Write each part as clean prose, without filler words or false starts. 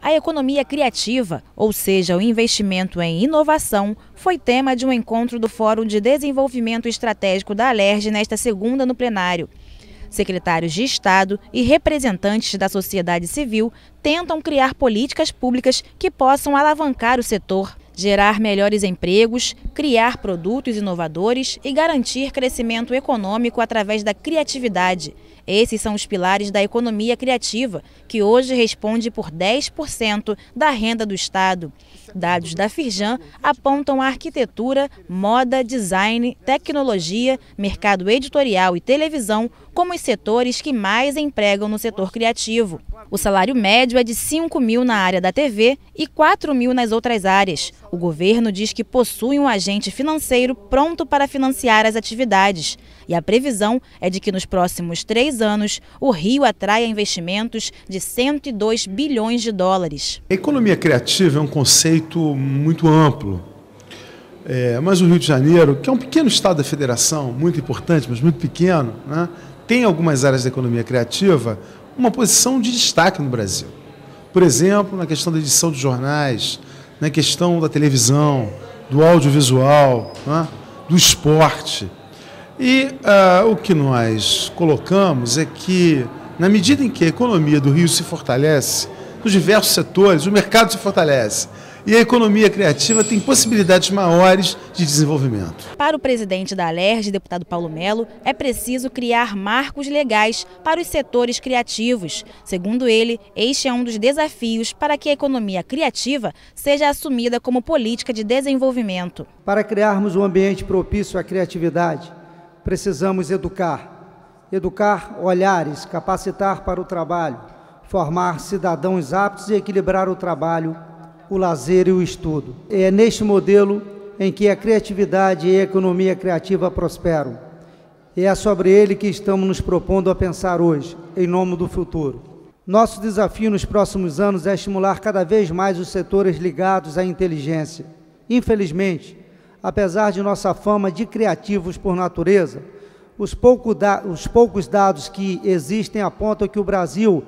A economia criativa, ou seja, o investimento em inovação, foi tema de um encontro do Fórum de Desenvolvimento Estratégico da Alerj nesta segunda no plenário. Secretários de Estado e representantes da sociedade civil tentam criar políticas públicas que possam alavancar o setor, gerar melhores empregos, criar produtos inovadores e garantir crescimento econômico através da criatividade. Esses são os pilares da economia criativa, que hoje responde por 10% da renda do Estado. Dados da Firjan apontam a arquitetura, moda, design, tecnologia, mercado editorial e televisão como os setores que mais empregam no setor criativo. O salário médio é de 5 mil na área da TV e 4 mil nas outras áreas. O governo diz que possui um agente financeiro pronto para financiar as atividades. E a previsão é de que nos próximos 3 anos o Rio atraia investimentos de 102 bilhões de dólares. A economia criativa é um conceito muito amplo. Mas o Rio de Janeiro, que é um pequeno estado da federação, muito importante, mas muito pequeno, né, tem algumas áreas da economia criativa uma posição de destaque no Brasil. Por exemplo, na questão da edição de jornais, na questão da televisão, do audiovisual, né, do esporte. E o que nós colocamos é que, na medida em que a economia do Rio se fortalece, nos diversos setores, o mercado se fortalece. E a economia criativa tem possibilidades maiores de desenvolvimento. Para o presidente da Alerj, deputado Paulo Melo, é preciso criar marcos legais para os setores criativos. Segundo ele, este é um dos desafios para que a economia criativa seja assumida como política de desenvolvimento. Para criarmos um ambiente propício à criatividade, precisamos educar. Educar olhares, capacitar para o trabalho, formar cidadãos aptos e equilibrar o trabalho, o lazer e o estudo. É neste modelo em que a criatividade e a economia criativa prosperam. E é sobre ele que estamos nos propondo a pensar hoje, em nome do futuro. Nosso desafio nos próximos anos é estimular cada vez mais os setores ligados à inteligência. Infelizmente, apesar de nossa fama de criativos por natureza, os poucos dados que existem apontam que o Brasil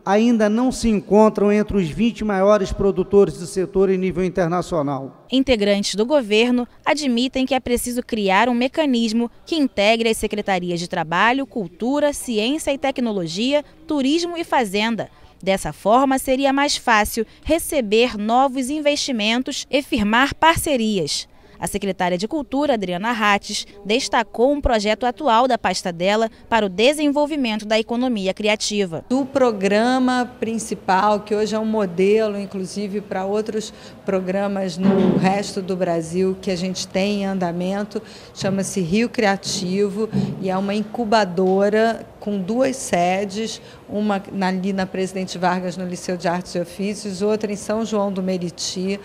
ainda não se encontram entre os 20 maiores produtores do setor em nível internacional. Integrantes do governo admitem que é preciso criar um mecanismo que integre as secretarias de Trabalho, Cultura, Ciência e Tecnologia, Turismo e Fazenda. Dessa forma, seria mais fácil receber novos investimentos e firmar parcerias. A secretária de Cultura, Adriana Rates, destacou um projeto atual da pasta dela para o desenvolvimento da economia criativa. O programa principal, que hoje é um modelo, inclusive, para outros programas no resto do Brasil que a gente tem em andamento, chama-se Rio Criativo e é uma incubadora com 2 sedes, uma ali na Presidente Vargas, no Liceu de Artes e Ofícios, outra em São João do Meriti,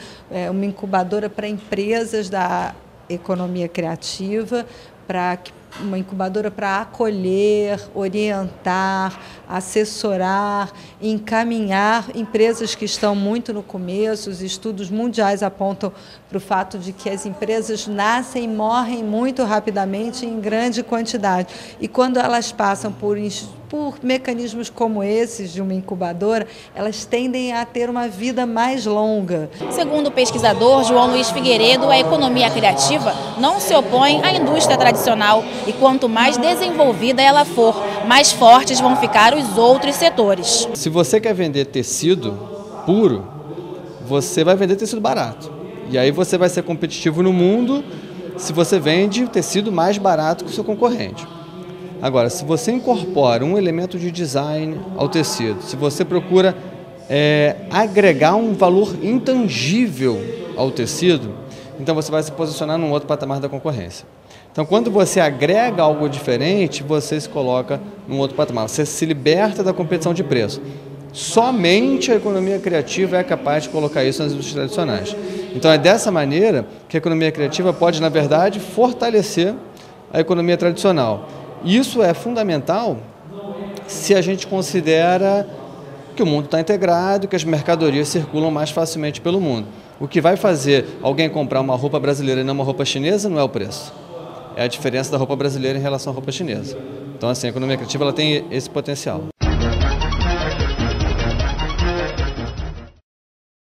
uma incubadora para empresas da economia criativa, uma incubadora para acolher, orientar, assessorar, encaminhar empresas que estão muito no começo. Os estudos mundiais apontam para o fato de que as empresas nascem e morrem muito rapidamente em grande quantidade. E quando elas passam por mecanismos como esses de uma incubadora, elas tendem a ter uma vida mais longa. Segundo o pesquisador João Luiz Figueiredo, a economia criativa não se opõe à indústria tradicional e quanto mais desenvolvida ela for, mais fortes vão ficar os outros setores. Se você quer vender tecido puro, você vai vender tecido barato. E aí você vai ser competitivo no mundo se você vende tecido mais barato que o seu concorrente. Agora, se você incorpora um elemento de design ao tecido, se você procura agregar um valor intangível ao tecido, então você vai se posicionar num outro patamar da concorrência. Então, quando você agrega algo diferente, você se coloca num outro patamar, você se liberta da competição de preço. Somente a economia criativa é capaz de colocar isso nas indústrias tradicionais. Então, é dessa maneira que a economia criativa pode, na verdade, fortalecer a economia tradicional. Isso é fundamental se a gente considera que o mundo está integrado, que as mercadorias circulam mais facilmente pelo mundo. O que vai fazer alguém comprar uma roupa brasileira e não uma roupa chinesa não é o preço. É a diferença da roupa brasileira em relação à roupa chinesa. Então, assim, a economia criativa ela tem esse potencial.